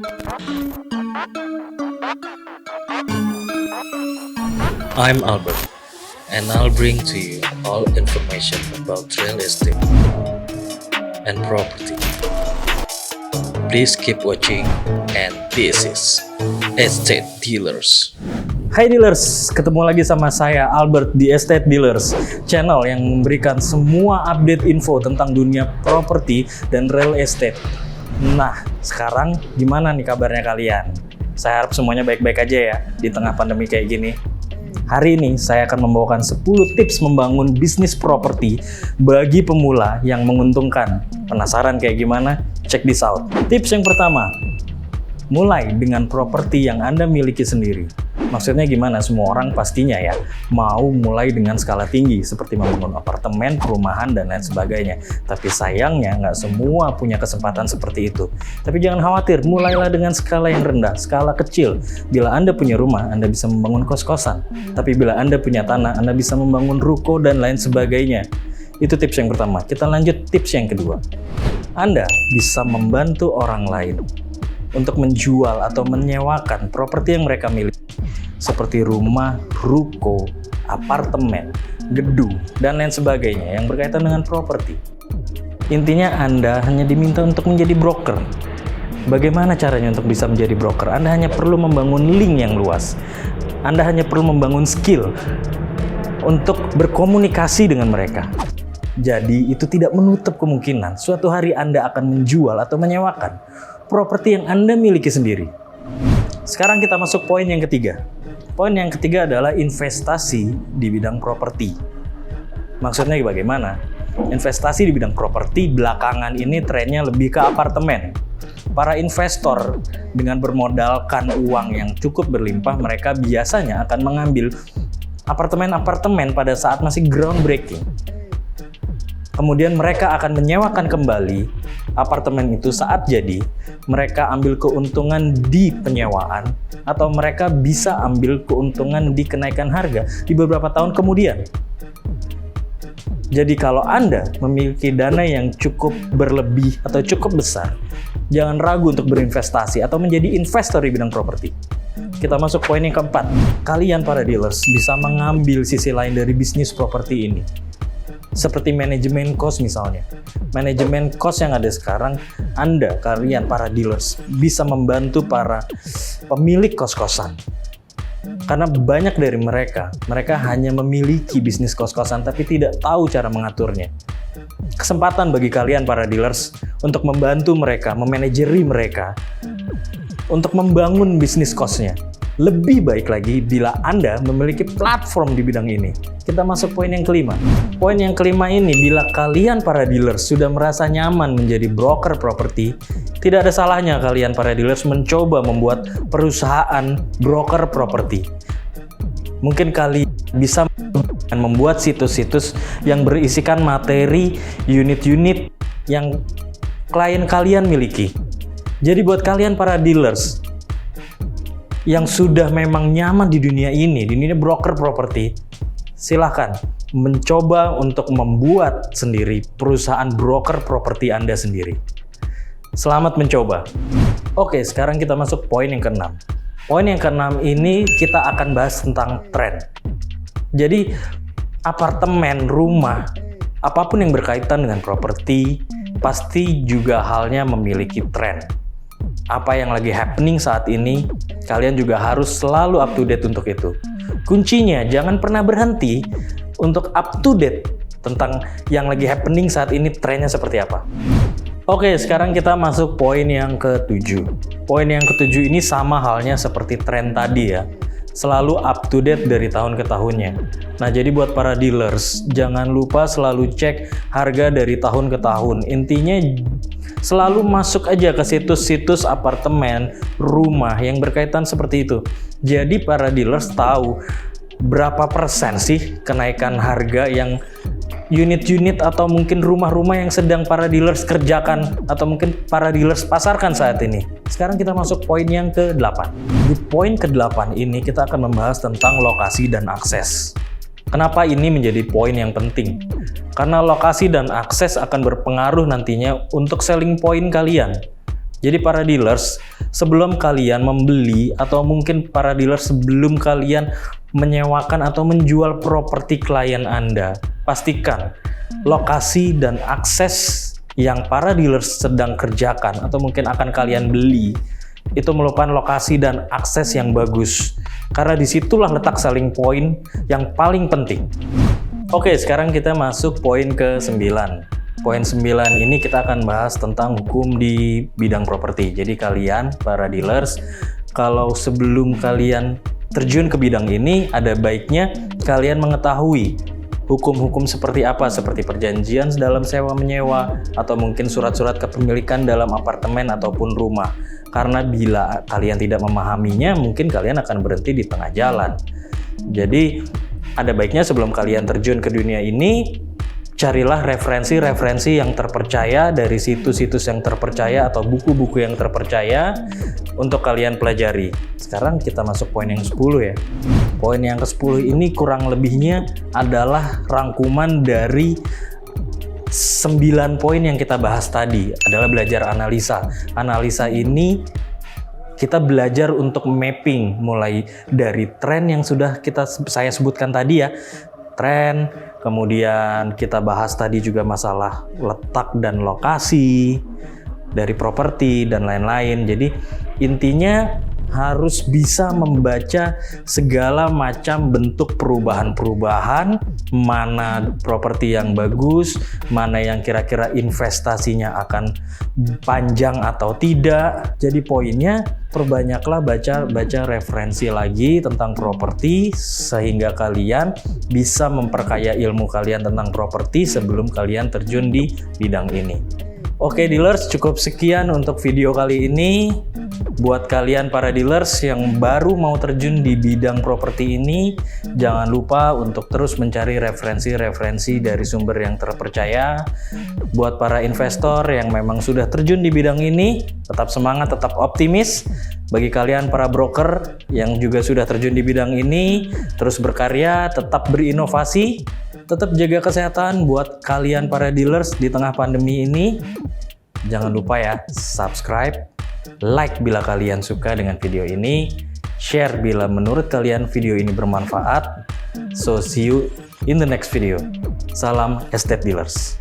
I'm Albert, and I'll bring to you all information about real estate and property. Please keep watching, and this is Estate Dealers. Hai dealers, ketemu lagi sama saya Albert di Estate Dealers, channel yang memberikan semua update info tentang dunia properti dan real estate. Nah, sekarang gimana nih kabarnya kalian? Saya harap semuanya baik-baik aja ya di tengah pandemi kayak gini. Hari ini saya akan membawakan 10 tips membangun bisnis properti bagi pemula yang menguntungkan. Penasaran kayak gimana? Check this out. Tips yang pertama, mulai dengan properti yang Anda miliki sendiri. Maksudnya gimana? Semua orang pastinya ya mau mulai dengan skala tinggi seperti membangun apartemen, perumahan, dan lain sebagainya. Tapi sayangnya nggak semua punya kesempatan seperti itu. Tapi jangan khawatir, mulailah dengan skala yang rendah, skala kecil. Bila Anda punya rumah, Anda bisa membangun kos-kosan. Tapi bila Anda punya tanah, Anda bisa membangun ruko dan lain sebagainya. Itu tips yang pertama. Kita lanjut tips yang kedua. Anda bisa membantu orang lain untuk menjual atau menyewakan properti yang mereka miliki, seperti rumah, ruko, apartemen, gedung, dan lain sebagainya yang berkaitan dengan properti. Intinya Anda hanya diminta untuk menjadi broker. Bagaimana caranya untuk bisa menjadi broker? Anda hanya perlu membangun link yang luas. Anda hanya perlu membangun skill untuk berkomunikasi dengan mereka. Jadi itu tidak menutup kemungkinan suatu hari Anda akan menjual atau menyewakan properti yang Anda miliki sendiri. Sekarang kita masuk poin yang ketiga. Poin yang ketiga adalah investasi di bidang properti. Maksudnya bagaimana? Investasi di bidang properti belakangan ini trennya lebih ke apartemen. Para investor dengan bermodalkan uang yang cukup berlimpah, mereka biasanya akan mengambil apartemen-apartemen pada saat masih groundbreaking. Kemudian mereka akan menyewakan kembali apartemen itu saat jadi. Mereka ambil keuntungan di penyewaan atau mereka bisa ambil keuntungan di kenaikan harga di beberapa tahun kemudian. Jadi kalau Anda memiliki dana yang cukup berlebih atau cukup besar, jangan ragu untuk berinvestasi atau menjadi investor di bidang properti. Kita masuk poin yang keempat. Kalian para dealers bisa mengambil sisi lain dari bisnis properti ini. Seperti manajemen cost misalnya. Manajemen cost yang ada sekarang, kalian para dealers bisa membantu para pemilik kos-kosan. Karena banyak dari mereka hanya memiliki bisnis kos-kosan tapi tidak tahu cara mengaturnya. Kesempatan bagi kalian para dealers untuk membantu mereka, memanajeri mereka untuk membangun bisnis kosnya. Lebih baik lagi bila Anda memiliki platform di bidang ini. Kita masuk poin yang kelima. Poin yang kelima ini, bila kalian para dealers sudah merasa nyaman menjadi broker properti, tidak ada salahnya kalian para dealers mencoba membuat perusahaan broker properti. Mungkin kalian bisa membuat situs-situs yang berisikan materi unit-unit yang klien kalian miliki. Jadi buat kalian para dealers yang sudah memang nyaman di dunia ini, di dunia broker properti, silahkan mencoba untuk membuat sendiri perusahaan broker properti Anda sendiri. Selamat mencoba. Oke, sekarang kita masuk poin yang keenam. Poin yang keenam ini kita akan bahas tentang tren. Jadi, apartemen, rumah, apapun yang berkaitan dengan properti, pasti juga halnya memiliki tren. Apa yang lagi happening saat ini, kalian juga harus selalu up to date untuk itu. Kuncinya, jangan pernah berhenti untuk up to date tentang yang lagi happening saat ini, trennya seperti apa. Oke, sekarang kita masuk poin yang ketujuh. Poin yang ketujuh ini sama halnya seperti tren tadi ya. Selalu up to date dari tahun ke tahunnya. Nah, jadi buat para dealers, jangan lupa selalu cek harga dari tahun ke tahun. Intinya, selalu masuk aja ke situs-situs apartemen, rumah yang berkaitan seperti itu. Jadi para dealers tahu berapa persen sih kenaikan harga yang unit-unit atau mungkin rumah-rumah yang sedang para dealers kerjakan atau mungkin para dealers pasarkan saat ini. Sekarang kita masuk poin yang ke-8. Di poin ke-8 ini kita akan membahas tentang lokasi dan akses. Kenapa ini menjadi poin yang penting? Karena lokasi dan akses akan berpengaruh nantinya untuk selling point kalian. Jadi para dealers, sebelum kalian membeli atau mungkin para dealer sebelum kalian menyewakan atau menjual properti klien Anda, pastikan lokasi dan akses yang para dealer sedang kerjakan atau mungkin akan kalian beli itu merupakan lokasi dan akses yang bagus. Karena disitulah letak selling point yang paling penting. Oke, sekarang kita masuk poin ke-9. Poin 9 ini kita akan bahas tentang hukum di bidang properti. Jadi kalian, para dealers, kalau sebelum kalian terjun ke bidang ini, ada baiknya kalian mengetahui hukum-hukum seperti apa, seperti perjanjian dalam sewa-menyewa, atau mungkin surat-surat kepemilikan dalam apartemen ataupun rumah. Karena bila kalian tidak memahaminya, mungkin kalian akan berhenti di tengah jalan. Jadi, ada baiknya sebelum kalian terjun ke dunia ini, carilah referensi-referensi yang terpercaya dari situs-situs yang terpercaya atau buku-buku yang terpercaya untuk kalian pelajari. Sekarang kita masuk poin yang 10 ya. Poin yang ke-10 ini kurang lebihnya adalah rangkuman dari 9 poin yang kita bahas tadi, adalah belajar analisa. Analisa ini kita belajar untuk mapping mulai dari tren yang sudah saya sebutkan tadi ya. Tren, kemudian kita bahas tadi juga masalah letak dan lokasi dari properti dan lain-lain. Jadi intinya harus bisa membaca segala macam bentuk perubahan-perubahan, mana properti yang bagus, mana yang kira-kira investasinya akan panjang atau tidak. Jadi poinnya, perbanyaklah baca referensi lagi tentang properti sehingga kalian bisa memperkaya ilmu kalian tentang properti sebelum kalian terjun di bidang ini. Oke dealers, cukup sekian untuk video kali ini. Buat kalian para dealers yang baru mau terjun di bidang properti ini, jangan lupa untuk terus mencari referensi-referensi dari sumber yang terpercaya. Buat para investor yang memang sudah terjun di bidang ini, tetap semangat, tetap optimis. Bagi kalian para broker yang juga sudah terjun di bidang ini, terus berkarya, tetap berinovasi, tetap jaga kesehatan. Buat kalian para dealers di tengah pandemi ini, jangan lupa ya, subscribe, like bila kalian suka dengan video ini, share bila menurut kalian video ini bermanfaat. So see you in the next video. Salam Estate Dealers.